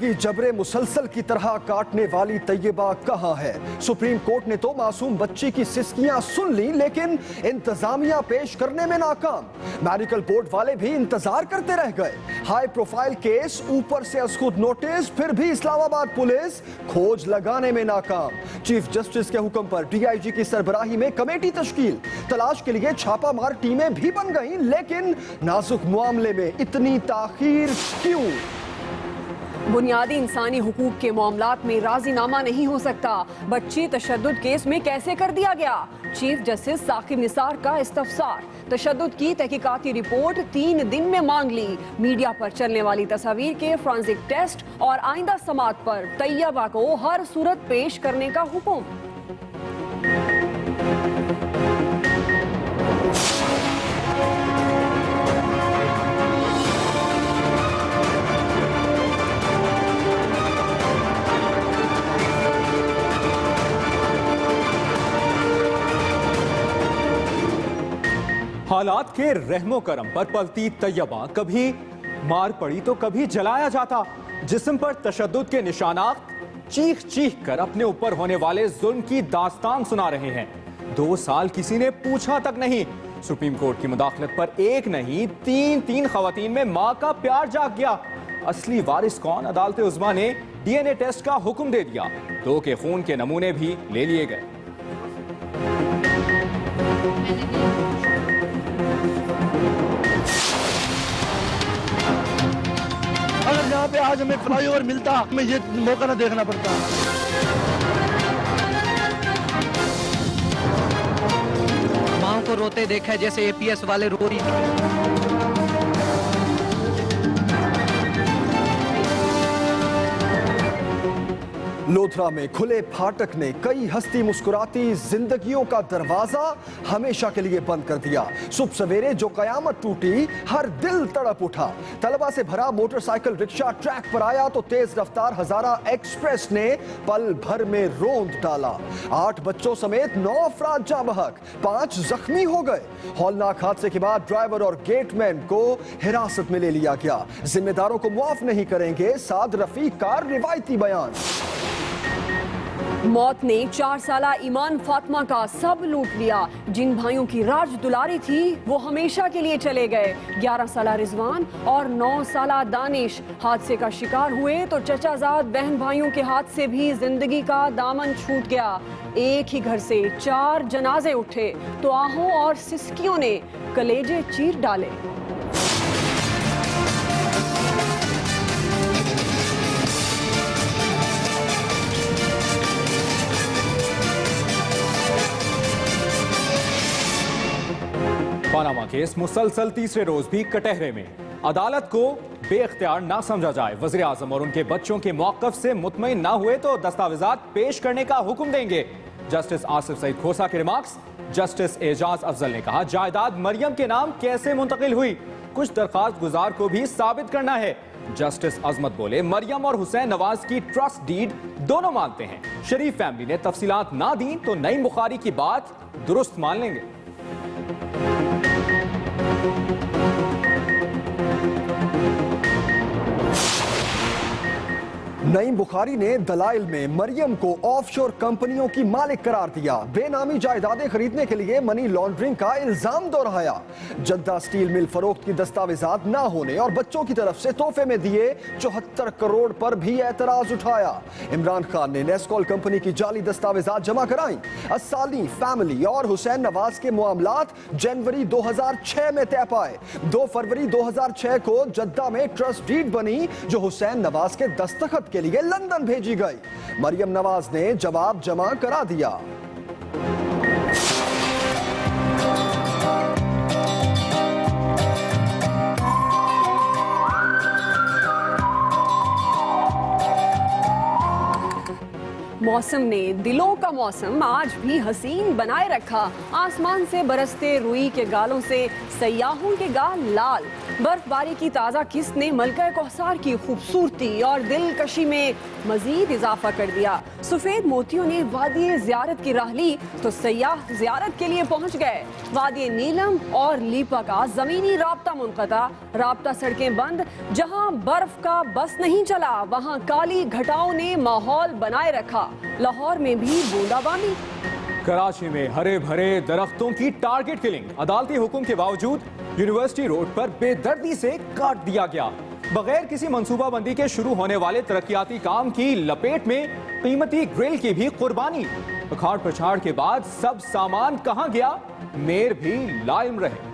जिंदगी जबरे मुसलसल की तरह काटने वाली तैयबा कहां है? सुप्रीम कोर्ट ने तो मासूम बच्ची की सिसकियां सुन ली, लेकिन इंतजामिया पेश करने में नाकाम। मेडिकल बोर्ड वाले भी इंतजार करते रह गए। हाई प्रोफाइल केस, ऊपर से असखुद नोटिस, फिर भी इस्लामाबाद पुलिस खोज लगाने में नाकाम। चीफ जस्टिस के हुक्म पर डीआईजी की सरबराही में कमेटी तश्कील, तलाश के लिए छापामार टीमें भी बन गईं, लेकिन नाजुक मामले में इतनी ताखीर क्यों? बुनियादी इंसानी हुकूक के मामलात में राजीनामा नहीं हो सकता। बच्ची तशद्दुद केस में कैसे कर दिया गया? चीफ जस्टिस साकिब निसार का इस्तफसार। तशद्दुद की तहकीकाती रिपोर्ट 3 दिन में मांग ली। मीडिया पर चलने वाली तस्वीर के फॉरेंसिक टेस्ट और आइंदा समाअत पर तैयबा को हर सूरत पेश करने का हुक्म। हालात के रहमो करम पर पलती तैयबा, कभी मार पड़ी तो कभी जलाया जाता। जिस्म पर तशद्दुद के निशानात चीख चीख कर अपने ऊपर होने वाले जुल्म की दास्तान सुना रहे हैं। 2 साल किसी ने पूछा तक नहीं। सुप्रीम कोर्ट की मुदाखलत पर एक नहीं 3 खवातीन में मां का प्यार जाग गया। असली वारिस कौन? अदालत उज़्मा ने डीएनए टेस्ट का हुक्म दे दिया। 2 के खून के नमूने भी ले लिए गए। अगर यहाँ पे आज हमें फ्लाईओवर मिलता, हमें ये मौका ना देखना पड़ता। मां को रोते देखा जैसे एपीएस वाले रो रही थी। लोधरा में खुले फाटक ने कई हस्ती मुस्कुराती जिंदगियों का दरवाजा हमेशा के लिए बंद कर दिया। सुबह सवेरे जो कयामत टूटी, हर दिल तड़प उठा। तलबा से भरा मोटरसाइकिल रिक्शा ट्रैक पर आया तो तेज रफ्तार हजारा एक्सप्रेस ने पल भर में रोंद डाला। 8 बच्चों समेत 9 अफराद जाँ बहक, 5 जख्मी हो गए। हौलनाक हादसे के बाद ड्राइवर और गेटमैन को हिरासत में ले लिया गया। जिम्मेदारों को मुआफ नहीं करेंगे साद रफीक का रिवायती बयान। मौत ने 4 साला ईमान फातिमा का सब लूट लिया। जिन भाइयों की राज दुलारी थी वो हमेशा के लिए चले गए। 11 साला रिजवान और 9 साला दानिश हादसे का शिकार हुए तो चचाजाद बहन भाइयों के हाथ से भी जिंदगी का दामन छूट गया। एक ही घर से 4 जनाजे उठे तो आहों और सिसकियों ने कलेजे चीर डाले। पानामा केस मुसलसल तीसरे रोज भी कटहरे में। अदालत को बेख्तियार ना समझा जाए। वज़ीर आज़म और उनके बच्चों के मौक़िफ़ से मुतमईन ना हुए तो दस्तावेजात पेश करने का हुक्म देंगे। जस्टिस आसिफ सईद खोसा के रिमार्क्स। जस्टिस एजाज अफजल ने कहा, जायदाद मरियम के नाम कैसे मुंतकिल हुई, कुछ दरखास्त गुजार को भी साबित करना है। जस्टिस अजमत बोले, मरियम और हुसैन नवाज की ट्रस्ट डीड दोनों मानते हैं। शरीफ फैमिली ने तफसीलात ना दी तो नईम बुखारी की बात दुरुस्त मान लेंगे। नईम बुखारी ने दलाइल में मरियम को ऑफशोर कंपनियों की मालिक करार दिया। बेनामी जायदादें खरीदने के लिए मनी लॉन्ड्रिंग का इल्जाम दोहराया। जद्दा स्टील मिल फरोख्त की दस्तावेजात ना होने और बच्चों की तरफ से तोहफे में दिए 74 करोड़ पर भी एतराज उठाया। इमरान खान ने नेस्कॉल कंपनी की जाली दस्तावेजात जमा कराई। अस्साली फैमिली और हुसैन नवाज के मामलात जनवरी 2006 में तय पाए। 2 फरवरी 2006 को जद्दा में ट्रस्ट डीड बनी जो हुसैन नवाज के दस्तखत के लिए लंदन भेजी गई। मरियम नवाज ने जवाब जमा करा दिया। मौसम ने दिलों का मौसम आज भी हसीन बनाए रखा। आसमान से बरसते रुई के गालों से सयाहों के गाल लाल। बर्फबारी की ताज़ा किस्त ने मलका कौसार की खूबसूरती और दिलकशी में मजीद इजाफा कर दिया। सफेद मोतियों ने वादी ज़ियारत की राह ली तो सयाह ज़ियारत के लिए पहुंच गए। वादी नीलम और लीपा का ज़मीनी राब्ता मुनक़ता, राब्ता सड़कें बंद। जहां बर्फ का बस नहीं चला वहां काली घटाओं ने माहौल बनाए रखा। लाहौर में भी बूंदाबांदी। कराची में हरे भरे दरख्तों की टारगेट किलिंग। अदालती हुक्म के बावजूद यूनिवर्सिटी रोड पर बेदर्दी से काट दिया गया। बगैर किसी मंसूबाबंदी के शुरू होने वाले तरक्याती काम की लपेट में कीमती ग्रिल की भी कुर्बानी। उखाड़ पछाड़ के बाद सब सामान कहां गया, मेयर भी लाइम रहे।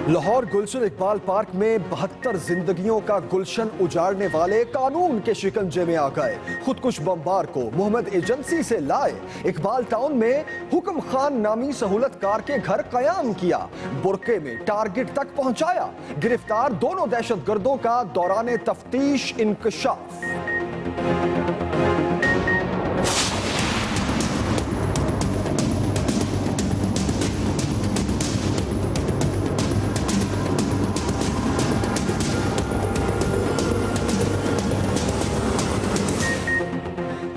लाहौर गुलशन इकबाल पार्क में 72 जिंदगियों का गुलशन उजाड़ने वाले कानून के शिकंजे में आ गए। खुदकुश बमबार को मोहम्मद एजेंसी से लाए। इकबाल टाउन में हुक्म खान नामी सहूलतकार के घर कयाम किया। बुरके में टारगेट तक पहुंचाया। गिरफ्तार दोनों दहशतगर्दों का दौरान तफ्तीश इंकशाफ।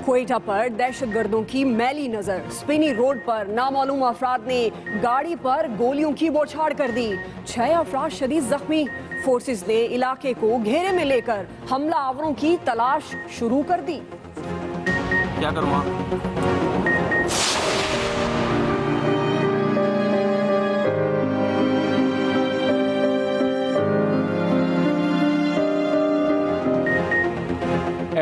क्वेटा पर दहशतगर्दों की मैली नजर। स्पिनी रोड पर नामालूम अफराद ने गाड़ी पर गोलियों की बौछार कर दी। 6 अफराद शदीद जख्मी। फोर्सेस ने इलाके को घेरे में लेकर हमला आवरों की तलाश शुरू कर दी। क्या करूँगा?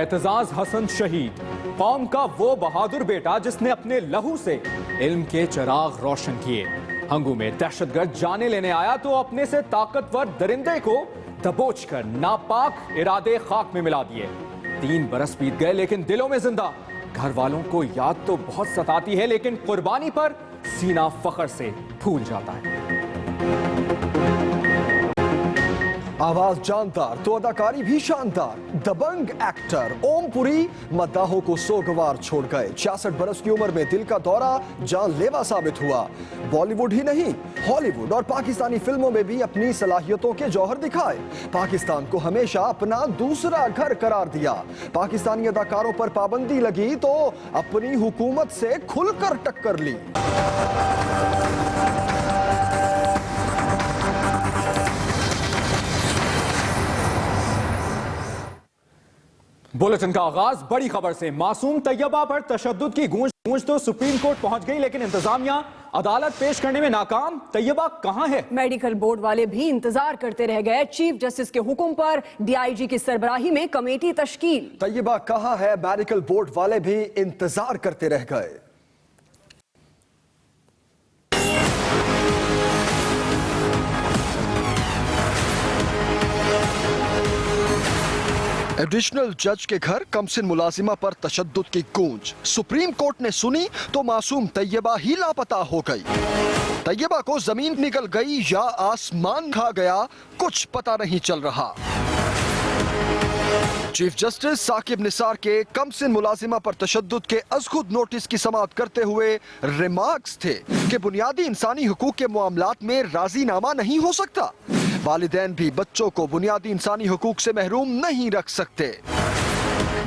एतजाज हसन शहीद, कौम का वो बहादुर बेटा जिसने अपने लहू से इल्म के चिराग रोशन किए। हंगू में दहशतगर्द जाने लेने आया तो अपने से ताकतवर दरिंदे को दबोच कर नापाक इरादे खाक में मिला दिए। 3 बरस बीत गए लेकिन दिलों में जिंदा। घर वालों को याद तो बहुत सताती है लेकिन कुर्बानी पर सीना फख्र से फूल जाता है। आवाज जानदार तो अदाकारी भी शानदार। दबंग एक्टर ओम पुरी मद्दाहों को सोगवार छोड़ गए। 66 बरस की उम्र में दिल का दौरा जानलेवा साबित हुआ। बॉलीवुड ही नहीं, हॉलीवुड और पाकिस्तानी फिल्मों में भी अपनी सलाहियतों के जौहर दिखाए। पाकिस्तान को हमेशा अपना दूसरा घर करार दिया। पाकिस्तानी अदाकारों पर पाबंदी लगी तो अपनी हुकूमत से खुलकर टक्कर ली। बुलेटिन का आगाज बड़ी खबर से। मासूम तैयबा पर तशद्दुद की गूंज तो सुप्रीम कोर्ट पहुंच गई लेकिन इंतजामिया अदालत पेश करने में नाकाम। तैयबा कहां है? मेडिकल बोर्ड वाले भी इंतजार करते रह गए। चीफ जस्टिस के हुक्म पर डीआईजी की सरबराही में कमेटी तश्कील। तैयबा कहां है? मेडिकल बोर्ड वाले भी इंतजार करते रह गए। एडिशनल जज के घर कमसिन मुलाजिमा पर तशद्दुद की गूंज। सुप्रीम कोर्ट ने सुनी तो मासूम तैयबा ही लापता हो गई। तैयबा को जमीन निकल गई या आसमान खा गया, कुछ पता नहीं चल रहा। चीफ जस्टिस साकिब निसार के कमसिन मुलाजिमा पर तशद्दुद के अज़खुद नोटिस की समाअत करते हुए रिमार्क्स थे कि बुनियादी इंसानी हुकूक के मामलात में राजीनामा नहीं हो सकता। वालिदैन भी बच्चों को बुनियादी इंसानी हुकूक से महरूम नहीं रख सकते।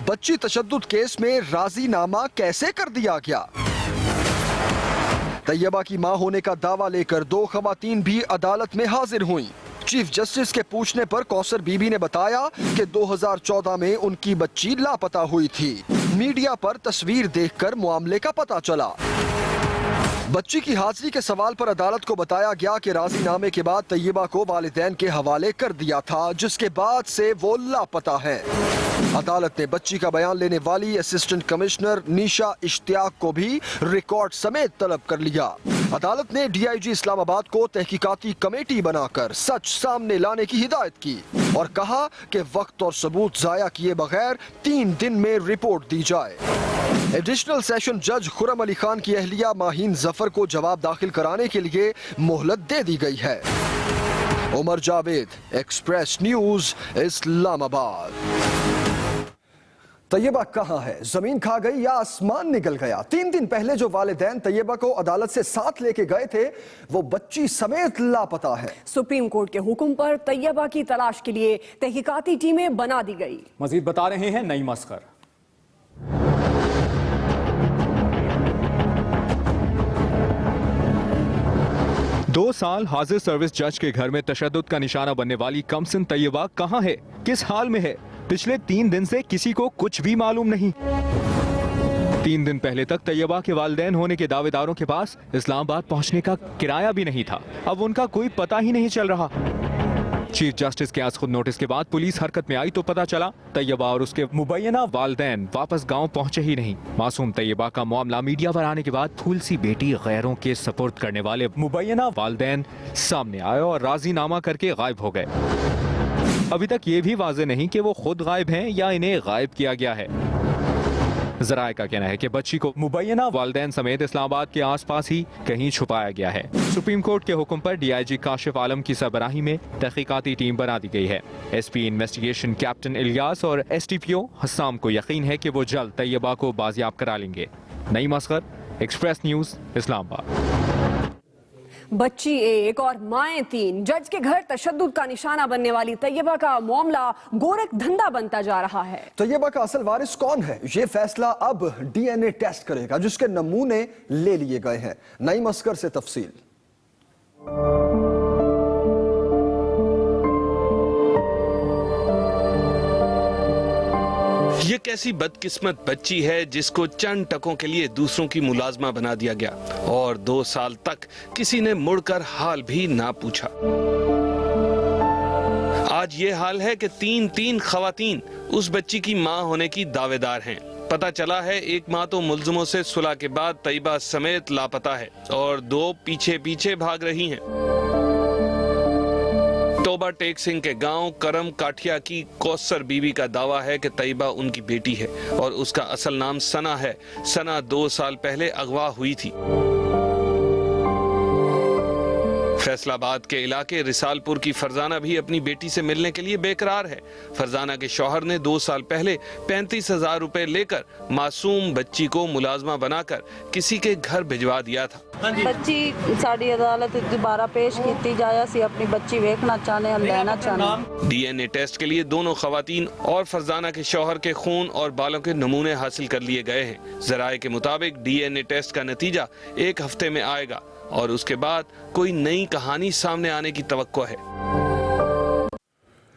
बच्ची तशद्दुद केस में राजीनामा कैसे कर दिया गया? तैयबा की मां होने का दावा लेकर 2 खवातीन भी अदालत में हाजिर हुईं। चीफ जस्टिस के पूछने पर कौसर बीबी ने बताया कि 2014 में उनकी बच्ची लापता हुई थी। मीडिया पर तस्वीर देखकर मामले का पता चला। बच्ची की हाजिरी के सवाल पर अदालत को बताया गया कि राजीनामे के बाद तैयबा को वालिदैन के हवाले कर दिया था, जिसके बाद से वो लापता है। अदालत ने बच्ची का बयान लेने वाली असिस्टेंट कमिश्नर निशा इश्तियाक को भी रिकॉर्ड समेत तलब कर लिया। अदालत ने डीआईजी इस्लामाबाद को तहकीकाती कमेटी बनाकर सच सामने लाने की हिदायत की और कहा कि वक्त और सबूत जाया किए बगैर 3 दिन में रिपोर्ट दी जाए। एडिशनल सेशन जज खुरम अली खान की अहलिया माहीन जफर को जवाब दाखिल कराने के लिए मोहलत दे दी गई है। Umar Javed, Express News, Islamabad. तैयबा कहां है? जमीन खा गई या आसमान निकल गया? 3 दिन पहले जो वालिदैन तैयबा को अदालत से साथ लेके गए थे, वो बच्ची समेत लापता है। सुप्रीम कोर्ट के हुक्म पर तैयबा की तलाश के लिए तहकीकाती टीमें बना दी गई। मजीद बता रहे हैं नईम असगर। 2 साल हाजिर सर्विस जज के घर में तशद्दुद का निशाना बनने वाली कमसिन तैयबा कहां है, किस हाल में है? पिछले 3 दिन से किसी को कुछ भी मालूम नहीं। 3 दिन पहले तक तैयबा के वालिदैन होने के दावेदारों के पास इस्लामाबाद पहुंचने का किराया भी नहीं था। अब उनका कोई पता ही नहीं चल रहा। चीफ जस्टिस के आज खुद नोटिस के बाद पुलिस हरकत में आई तो पता चला तैयबा और उसके मुबैना वालिदैन वापस गांव पहुंचे ही नहीं। मासूम तैयबा का मामला मीडिया पर आने के बाद फूल सी बेटी गैरों के सपुर्द करने वाले मुबैना वालिदैन सामने आए और राजीनामा करके गायब हो गए। अभी तक ये भी वाज़ेह नहीं कि वो खुद गायब हैं या इन्हें गायब किया गया है। जराए का कहना है कि बच्ची को मुबैना वालिदैन समेत इस्लामाबाद के आसपास ही कहीं छुपाया गया है। सुप्रीम कोर्ट के हुक्म पर डीआईजी काशिफ आलम की सरबराही में तहकीकाती टीम बना दी गई है। एसपी इन्वेस्टिगेशन कैप्टन इलियास और एसटीपीओ हस्साम को यकीन है कि वो जल्द तैयबा को बाजियाब करा लेंगे। Naeem Asghar, Express News, Islamabad. बच्ची 1 और माएँ 3, जज के घर तशद्दुद का निशाना बनने वाली तैयबा का मामला गोरख धंधा बनता जा रहा है। तैयबा का असल वारिस कौन है, ये फैसला अब डीएनए टेस्ट करेगा, जिसके नमूने ले लिए गए हैं। नईम असगर से तफसील। ये कैसी बदकिस्मत बच्ची है जिसको चंद टकों के लिए दूसरों की मुलाजमा बना दिया गया और 2 साल तक किसी ने मुड़कर हाल भी ना पूछा। आज ये हाल है कि 3 खवातीन उस बच्ची की मां होने की दावेदार हैं। पता चला है एक मां तो मुल्जिमों से सुलह के बाद तैयबा समेत लापता है और 2 पीछे पीछे भाग रही हैं। तोबा टेक सिंह के गांव करम काठिया की कौसर बीवी का दावा है कि तैयबा उनकी बेटी है और उसका असल नाम सना है। सना 2 साल पहले अगवा हुई थी। फैसलाबाद के इलाके रिसालपुर की फरजाना भी अपनी बेटी से मिलने के लिए बेकरार है। फरजाना के शौहर ने 2 साल पहले 35,000 रुपए लेकर मासूम बच्ची को मुलाजमा बनाकर किसी के घर भिजवा दिया था। बच्ची साड़ी अदालत दोबारा पेश की जाया सी, अपनी बच्ची देखना चाहने और लेना चाहने। डीएनए टेस्ट के लिए दोनों खवातीन और फरजाना के शौहर के खून और बालों के नमूने हासिल कर लिए गए हैं। जराए के मुताबिक डीएनए टेस्ट का नतीजा 1 हफ्ते में आएगा और उसके बाद कोई नई कहानी सामने आने की तवक्को है।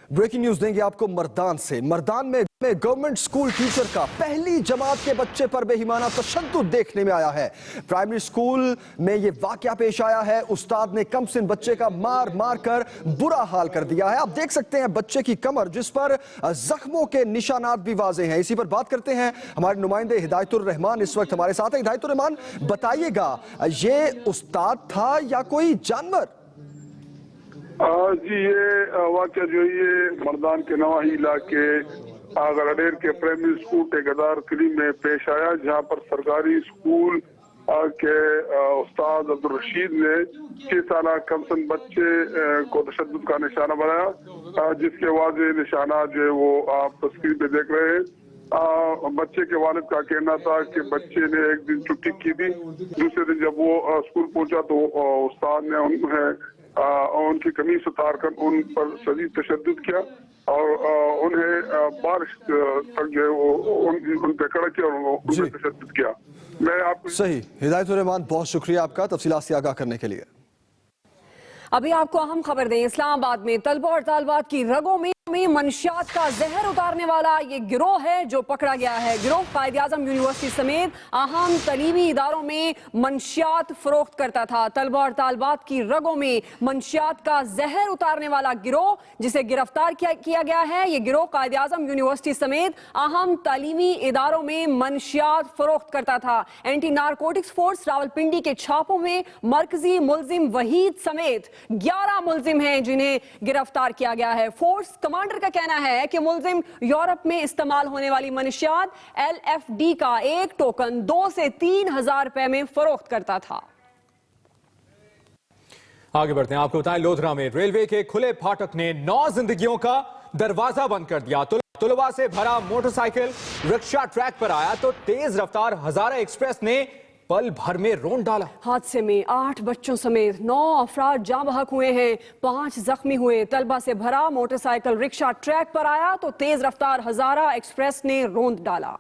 ब्रेकिंग न्यूज देंगे आपको मर्दान से। मर्दान में गवर्नमेंट स्कूल टीचर का पहली जमात के बच्चे पर बेईमाना तशद्दुद देखने में आया है। प्राइमरी स्कूल में यह वाकया पेश आया है। उस्ताद ने कमसिन बच्चे का मार मार कर बुरा हाल कर दिया है। आप देख सकते हैं बच्चे की कमर, जिस पर जख्मों के निशानात भी वाजे हैं। इसी पर बात करते हैं, हमारे नुमाइंदे हिदायतुर रहमान इस वक्त हमारे साथ है। हिदायतुर रहमान, बताइएगा ये उस्ताद था या कोई जानवर? जी, ये वाकया जो ये मर्दान के नवाही इलाके गराडेर के प्राइमरी स्कूल ठेकेदार करीम में पेश आया, जहां पर सरकारी स्कूल के उस्ताद अब्दुल रशीद ने 6 साल कमसन बच्चे को तशद्दुद का निशाना बनाया, जिसके वाज़े निशाना जो है वो आप तस्वीर पे देख रहे हैं। बच्चे के वालिद का कहना था कि बच्चे ने एक दिन छुट्टी की थी, दूसरे दिन जब वो स्कूल पहुंचा तो उस्ताद ने उनकी कमीज उतार कर उन पर शदीद तशद्दुद किया और उन्हें बारिश तक जो है उन पे कड़ा किया और उन पे तशद्दुद किया। मैं आपको सही। हिदायतुर रहमान, बहुत शुक्रिया आपका तफसीलात से आगाह करने के लिए। अभी आपको अहम खबर दें, इस्लामाबाद में तलबा और तालबात की रगों में मंशियात का जहर उतारने वाला ये गिरोह है जो पकड़ा गया है। गिरोह कायद-ए-आज़म यूनिवर्सिटी समेत अहम तलीमी इदारों में मंशियात फरोख्त करता था। तलबा और तालबात की रगों में मंशियात का जहर उतारने वाला गिरोह जिसे गिरफ्तार किया गया है, ये गिरोह कायद-ए-आज़म यूनिवर्सिटी समेत अहम तलीमी इदारों में मंशियात फरोख्त करता था। एंटी नारकोटिक्स फोर्स रावलपिंडी के छापों में मरकजी मुलजिम वहीद समेत 11 मुलजिम हैं जिन्हें गिरफ्तार किया गया है। फोर्स कमांडर का कहना है कि मुलजिम यूरोप में इस्तेमाल होने वाली मनशियात LFD का एक टोकन 2 से 3 हजार रुपए में फरोख्त करता था। आगे बढ़ते हैं, आपको बताएं लोधरा में रेलवे के खुले फाटक ने 9 जिंदगियों का दरवाजा बंद कर दिया। तुलवा से भरा मोटरसाइकिल रिक्शा ट्रैक पर आया तो तेज रफ्तार हजारा एक्सप्रेस ने पल भर में रौंद डाला। हादसे में 8 बच्चों समेत 9 अफराद जाँ बहक हुए हैं, 5 जख्मी हुए। तलबा से भरा मोटरसाइकिल रिक्शा ट्रैक पर आया तो तेज रफ्तार हजारा एक्सप्रेस ने रौंद डाला।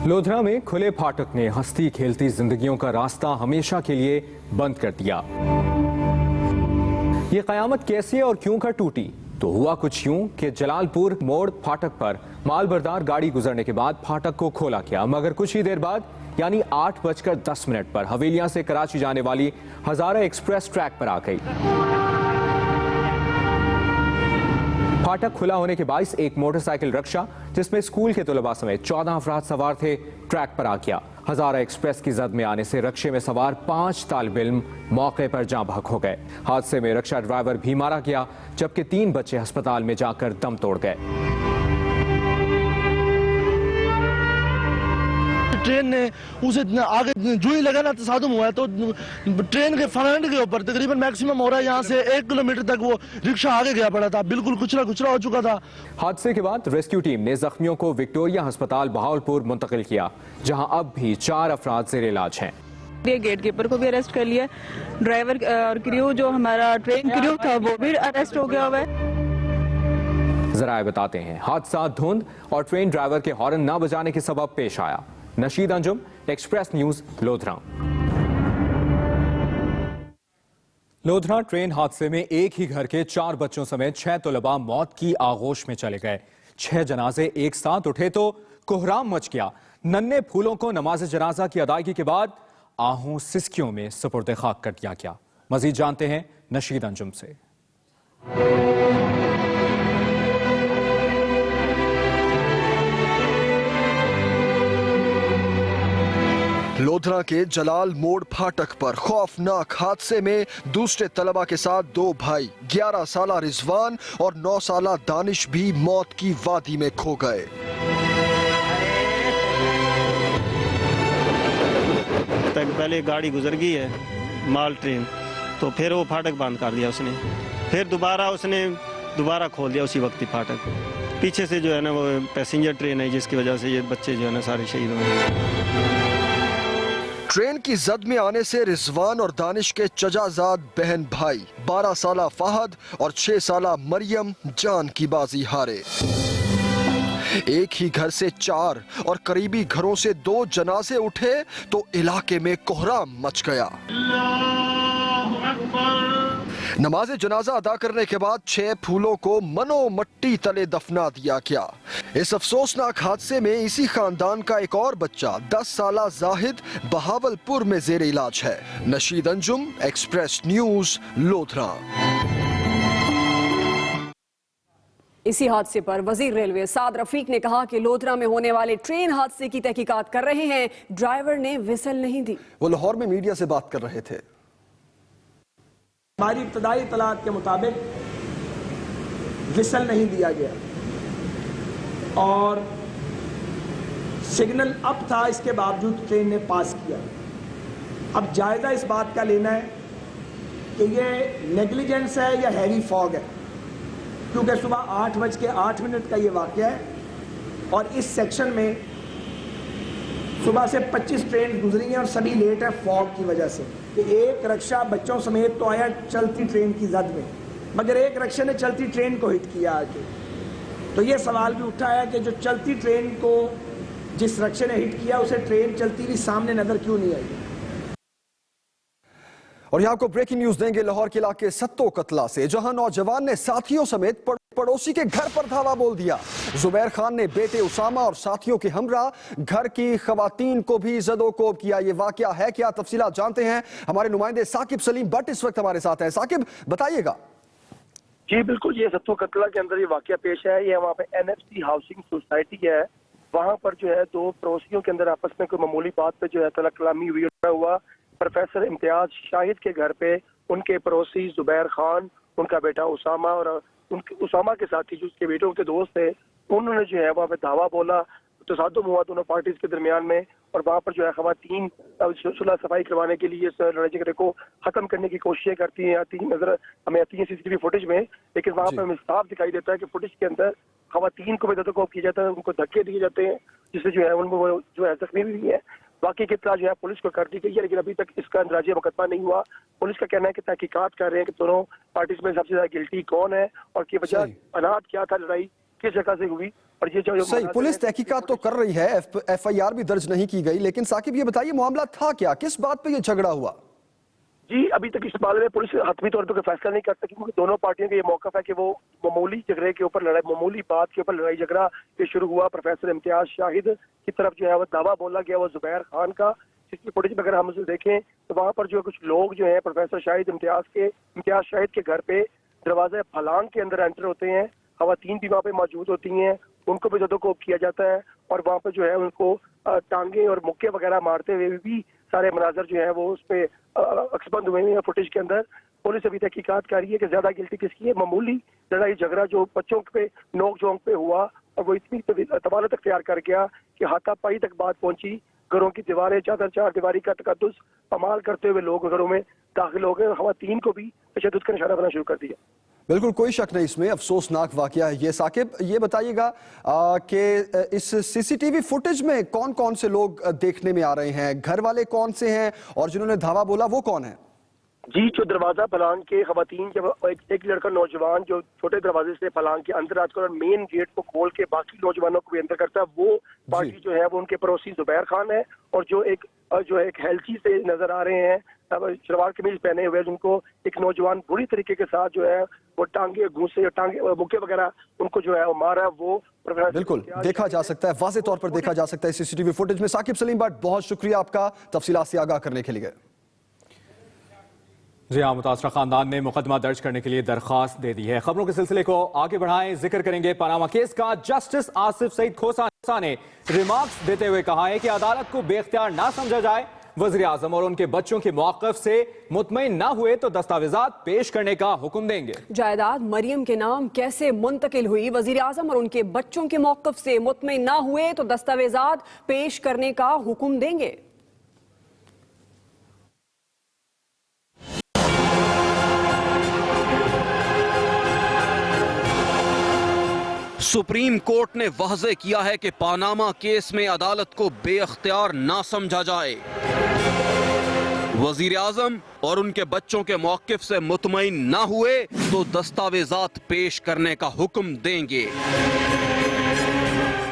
लोधरा में खुले फाटक ने हंसती खेलती जिंदगियों का रास्ता हमेशा के लिए बंद कर दिया। ये कयामत कैसे और क्यों कर टूटी? तो हुआ कुछ यूं कि जलालपुर मोड़ फाटक पर मालबरदार गाड़ी गुजरने के बाद फाटक को खोला गया, मगर कुछ ही देर बाद यानी 8:10 पर हवेलियां से कराची जाने वाली हजारा एक्सप्रेस ट्रैक पर आ गई। फाटक खुला होने के बाइस एक मोटरसाइकिल रिक्शा जिसमें स्कूल के तलबा समेत 14 अफराद सवार थे ट्रैक पर आ गया। हजारा एक्सप्रेस की जद में आने से रिक्शे में सवार 5 तालिब इल्म मौके पर जाँ बहक हो गए। हादसे में रिक्शा ड्राइवर भी मारा गया जबकि 3 बच्चे अस्पताल में जाकर दम तोड़ गए। ट्रेन ने उसे आगे जो ही लगा ना तसादुम हुआ, तो ट्रेन के फ्रंट के ऊपर तकरीबन मैक्सिमम हो रहा है यहाँ से 1 किलोमीटर तक वो रिक्शा आगे गया पड़ा था, बिल्कुल कुचला हो चुका था। हादसे के बाद रेस्क्यू टीम ने जख्मियों को विक्टोरिया अस्पताल बहावलपुर मुंतकिल किया, जहां अब भी 4 अफराद जेर इलाज हैं। गेट कीपर को भी अरेस्ट कर लिया, ड्राइवर और क्रू जो हमारा ट्रेन क्रू था वो भी अरेस्ट हो गया हुआ है। जराए बताते हैं हादसा धुंध और ट्रेन ड्राइवर के हॉर्न न बजाने के सबब पेश आया। Nasheed Anjum, Express News, Lodhran. Lodhran train हादसे में एक ही घर के 4 बच्चों समेत 6 तलबा मौत की आगोश में चले गए। 6 जनाजे एक साथ उठे तो कोहराम मच गया। नन्हे फूलों को नमाज जनाजा की अदायगी के बाद आहों सिसकियों में सुपुर्द खाक कर दिया गया। मजीद जानते हैं नशीद अंजुम से। लोधरा के जलाल मोड़ फाटक पर खौफनाक हादसे में दूसरे तलबा के साथ 2 भाई 11 साला रिजवान और 9 साला दानिश भी मौत की वादी में खो गए। पहले गाड़ी गुजर गई है माल ट्रेन, तो फिर वो फाटक बंद कर दिया उसने, फिर दोबारा खोल दिया उसी वक्त ही फाटक। पीछे से जो है ना वो पैसेंजर ट्रेन है जिसकी वजह से ये बच्चे जो है ना सारे शहीद हुए। ट्रेन की जद में आने से रिजवान और दानिश के चजाजाद बहन भाई 12 साला फहद और 6 साला मरियम जान की बाजी हारे। एक ही घर से 4 और करीबी घरों से 2 जनाजे उठे तो इलाके में कोहराम मच गया। नमाज जनाजा अदा करने के बाद 6 फूलों को मनो मट्टी तले दफना दिया गया। इस अफसोसनाक हादसे में इसी खानदान का एक और बच्चा 10 साला जाहिद बहावलपुर में जेर इलाज है। Nasheed Anjum, Express News, Lodhran. इसी हादसे पर वजीर रेलवे साद रफीक ने कहा कि लोधरा में होने वाले ट्रेन हादसे की तहकीकात कर रहे हैं। ड्राइवर ने विसल नहीं दी। वो लाहौर में मीडिया से बात कर रहे थे। हमारी इब्तदाई इतलात के मुताबिक विसल नहीं दिया गया और सिग्नल अप था, इसके बावजूद ट्रेन ने पास किया। अब जायजा इस बात का लेना है कि ये नेग्लिजेंस है या हैवी फॉग है, क्योंकि सुबह 8:08 का ये वाक़या है और इस सेक्शन में सुबह से 25 ट्रेन गुजरी हैं और सभी लेट है फॉग की वजह से। एक रिक्शा बच्चों समेत तो आया चलती ट्रेन की जद में, मगर एक रिक्शे ने चलती ट्रेन को हिट किया आके। तो ये सवाल भी उठा है कि जो चलती ट्रेन को जिस रिक्शे ने हिट किया उसे ट्रेन चलती हुई सामने नजर क्यों नहीं आई। और यहाँ को ब्रेकिंग न्यूज देंगे लाहौर के इलाके सत्तो कतला से, जहां नौजवान ने साथियों समेत पड़ोसी के घर पर धावा बोल दिया। जुबैर खान ने बेटे उसामा और साथियों के हमरा घर की खवातीन को भी जदोकोब किया। ये वाकया है क्या, तफसीलात जानते हैं। हमारे नुमाइंदे साकिब सलीम भट्ट इस वक्त हमारे साथ हैं। साकिब, बताइएगा। जी बिल्कुल, ये सत्तो कतला के अंदर ये वाकया पेश है। ये वहाँ पे NFC हाउसिंग सोसाइटी है, वहाँ पर जो है 2 पड़ोसियों के अंदर आपस में कोई मामूली बात पे जो है तलक कलामी हुआ। प्रोफेसर इम्तियाज शाहिद के घर पे उनके पड़ोसी जुबैर खान, उनका बेटा उसामा और उनके उसामा के साथी जो उसके बेटों के दोस्त थे, उन्होंने जो है वहाँ पे धावा बोला, तसादुम हुआ दोनों पार्टीज के दरमियान में और वहाँ पर जो है खवातीन सुलह सफाई करवाने के लिए इस लड़ाई झगड़े को खत्म करने की कोशिशें करती हैं, नजर हमें आती है CCTV फुटेज में। लेकिन वहाँ पर हमें साफ दिखाई देता है कि फुटेज के अंदर खवातीन को बेदखल किया जाता है, उनको धक्के दिए जाते हैं, जिससे जो है उनको वो जो है जख्मी भी है। बाकी की इत्तला जो है पुलिस को कर दी गई है, लेकिन अभी तक इसका अंदाजा मुकदमा नहीं हुआ। पुलिस का कहना है कि तहकीकात कर रहे हैं कि दोनों पार्टीज में सबसे ज्यादा गिल्टी कौन है और की वजह हालात क्या था, लड़ाई किस जगह से हुई। और ये जो सही, पुलिस तहकीकात तो कर रही है, FIR भी दर्ज नहीं की गई, लेकिन साकिब ये बताइए मामला था क्या, किस बात पे ये झगड़ा हुआ? जी, अभी तक इस मामले में पुलिस हतमी तौर पर कोई फैसला नहीं कर सकी, क्योंकि दोनों पार्टियों का ये मौका है कि वो मामूली झगड़े के ऊपर मामूली बात के ऊपर लड़ाई झगड़ा ये शुरू हुआ। प्रोफेसर इम्तियाज शाहिद की तरफ जो है वो दावा बोला गया वो जुबैर खान का, जिसकी फुटेज में अगर हम उसे देखें तो वहाँ पर जो कुछ लोग जो है प्रोफेसर शाहिद इम्तियाज शाहिद के घर पे दरवाजे फलांग के अंदर एंटर होते हैं, खवातीन भी वहाँ पे मौजूद होती हैं, उनको भी जदोकोब किया जाता है और वहाँ पर जो है उनको टांगे और मुक्के वगैरह मारते हुए भी सारे मनाजर जो है वो उस पर अक्सबंद हुए हैं फुटेज के अंदर। पुलिस अभी तहकीकात कर रही है कि ज्यादा गिल्टी किसकी है। मामूली लड़ाई झगड़ा जो बच्चों पे नोक झोंक पे हुआ और वो इतनी तबालत अख्तियार कर गया कि हाथापाई तक बात पहुंची, घरों की दीवारें चार दीवारी का तकद्दुस पमाल करते हुए लोग घरों में दाखिल हो गए, खवातीन को भी तशद्दुद का निशाना बनाना शुरू कर दिया। बिल्कुल कोई शक नहीं इसमें, अफसोसनाक वाकया है ये। साकिब ये बताइएगा कि इस CCTV फुटेज में कौन कौन से लोग देखने में आ रहे हैं, घर वाले कौन से हैं और जिन्होंने धावा बोला वो कौन है? जी, जो दरवाजा फलांग के खवातीन जब एक लड़का नौजवान जो छोटे दरवाजे से फलांग के अंदर आकर और मेन गेट को खोल के बाकी नौजवानों को भी अंदर करता है, वो पार्टी जो है वो उनके पड़ोसी जुबैर खान है। और जो एक हेल्ची से नजर आ रहे हैं शलवार कमीज पहने हुए, जिनको एक नौजवान बुरी तरीके के साथ जो है वो टांगे घूसे टांगे मुक्के वगैरह उनको जो है वो मारा, वो बिल्कुल देखा जा सकता है, वाज़े तौर पर देखा जा सकता है CCTV फुटेज में। साकिब सलीम भट्ट, बहुत शुक्रिया आपका तफसीलात से आगाह करने के लिए। जी हाँ, मुतासरा खानदान ने मुकदमा दर्ज करने के लिए दरखास्त दे दी है। खबरों के सिलसिले को आगे बढ़ाएं, जिक्र करेंगे पनामा केस का। जस्टिस आसिफ सईद खोसा ने रिमार्क्स देते हुए कहा है कि अदालत को बेख्तियार ना समझा जाए। वज़ीर आज़म और उनके बच्चों के मौक़िफ़ से मुतमईन ना हुए तो दस्तावेजात पेश करने का हुक्म देंगे। जायदाद मरियम के नाम कैसे मुंतकिल हुई, वज़ीर आज़म और उनके बच्चों के मौक़िफ़ से मुतमईन ना हुए तो दस्तावेजात पेश करने का हुक्म देंगे। सुप्रीम कोर्ट ने वाज़े किया है कि पानामा केस में अदालत को बेअख्तियार ना समझा जाए। वजीर आज़म और उनके बच्चों के मौक़िफ़ से मुतमईन ना हुए तो दस्तावेजात पेश करने का हुक्म देंगे।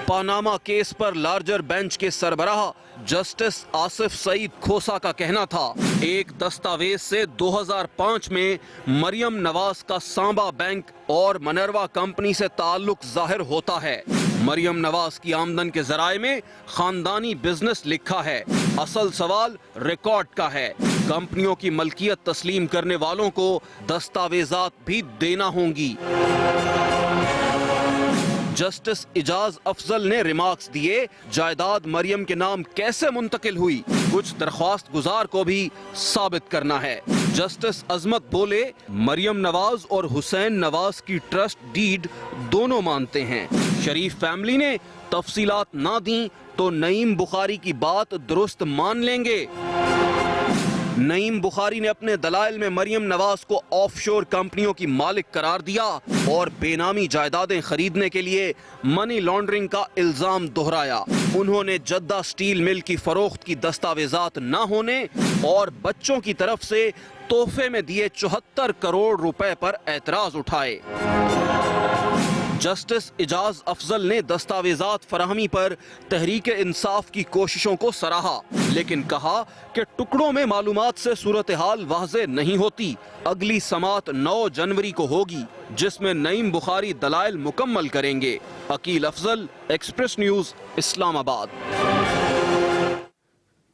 पानामा केस पर लार्जर बेंच के सरबराह जस्टिस आसिफ सईद खोसा का कहना था, एक दस्तावेज से 2005 में मरियम नवाज का सांबा बैंक और मनरवा कंपनी से ताल्लुक जाहिर होता है। मरियम नवाज की आमदन के जराए में खानदानी बिजनेस लिखा है। असल सवाल रिकॉर्ड का है। कंपनियों की मलकियत तस्लीम करने वालों को दस्तावेजात भी देना होंगी। जस्टिस इजाज अफजल ने रिमार्क्स दिए, जायदाद मरियम के नाम कैसे मुंतकिल हुई, कुछ दरख्वास्त गुजार को भी साबित करना है। जस्टिस अजमत बोले, मरियम नवाज और हुसैन नवाज की ट्रस्ट डीड दोनों मानते हैं। शरीफ फैमिली ने तफसीलात ना दी तो नईम बुखारी की बात दुरुस्त मान लेंगे। नईम बुखारी ने अपने दलाइल में मरियम नवाज को ऑफशोर कंपनियों की मालिक करार दिया और बेनामी जायदादें खरीदने के लिए मनी लॉन्ड्रिंग का इल्जाम दोहराया। उन्होंने जद्दा स्टील मिल की फरोख्त की दस्तावेजात न होने और बच्चों की तरफ से तोहफे में दिए 74 करोड़ रुपए पर एतराज उठाए। जस्टिस इजाज अफजल ने दस्तावेजात फराहमी पर तहरीक इंसाफ की कोशिशों को सराहा, लेकिन कहा कि टुकड़ों में मालूमात से सूरत हाल वाज़े नहीं होती। अगली समात 9 जनवरी को होगी, जिसमें नईम बुखारी दलाइल मुकम्मल करेंगे। Aqeel Afzal, Express News, Islamabad.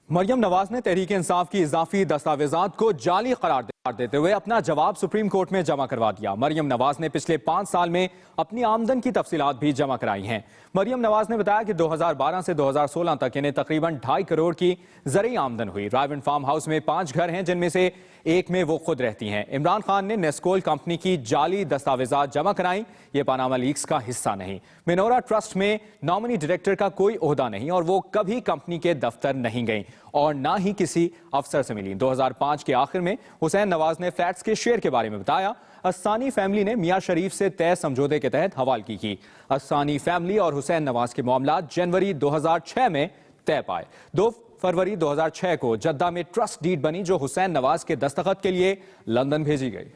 मरियम नवाज ने तहरीक इंसाफ की इजाफी दस्तावेजात को जाली करार देते हुए अपना जवाब सुप्रीम कोर्ट में जमा करवा दिया। मरियम नवाज ने पिछले 5 साल में अपनी आमदन की तफसीलात भी जमा कराई हैं। मरियम नवाज ने बताया कि 2012 से 2016 तक इन्हें तकरीबन 2.5 करोड़ की ज़रूरी आमदन हुई। रायविंड फार्म हाउस में 5 घर हैं, जिनमें से एक में वो खुद रहती हैं। इमरान खान ने नेस्कोल कंपनी की जाली दस्तावेजात जमा कराई। ये पनामा लीक्स का हिस्सा नहीं। मिनोरा ट्रस्ट में नॉमिनी डायरेक्टर का कोई ओहदा नहीं और वो कभी कंपनी के दफ्तर नहीं गई और ना ही किसी अफसर से मिली। 2005 के आखिर में हुसैन नवाज ने फ्लैट्स के शेयर के बारे में बताया। अस्सानी फैमिली ने मियां शरीफ से तय समझौते के तहत हवालगी की। अस्सानी फैमिली और हुसैन नवाज के मामला जनवरी 2006 में तय पाए। 2 फरवरी 2006 को जद्दा में ट्रस्ट डीड बनी, जो हुसैन नवाज के दस्तखत के लिए लंदन भेजी गई।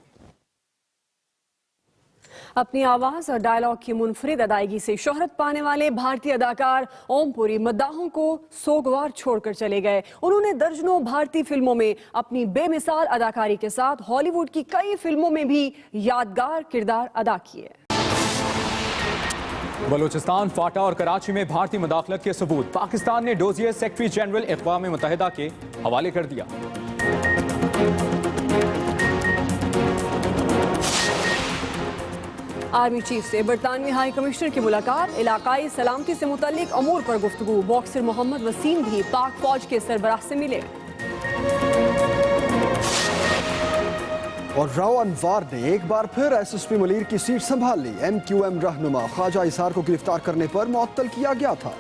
अपनी आवाज और डायलॉग की मुनफरिद अदायगी से शोहरत पाने वाले भारतीय अदाकार ओम पुरी मद्दाहों को सोगवार छोड़कर चले गए। उन्होंने दर्जनों भारतीय फिल्मों में अपनी बेमिसाल अदाकारी के साथ हॉलीवुड की कई फिल्मों में भी यादगार किरदार अदा किए। बलूचिस्तान, फाटा और कराची में भारतीय मुदाखलत के सबूत पाकिस्तान ने डोजियर सेक्रेटरी जनरल अक़वाम मुत्तहिदा के हवाले कर दिया। आर्मी चीफ से बरतानवी हाई कमिश्नर की मुलाकात, इलाकाई सलामती से मुतल्लिक अमूर पर गुफ्तगू। बॉक्सर मोहम्मद वसीम भी पाक फौज के सरबराह से मिले। और राव अनवार ने एक बार फिर एसएसपी मुलीर की सीट संभाल ली। MQM रहनुमा ख्वाजा इसार को गिरफ्तार करने पर मुअत्तल किया गया था।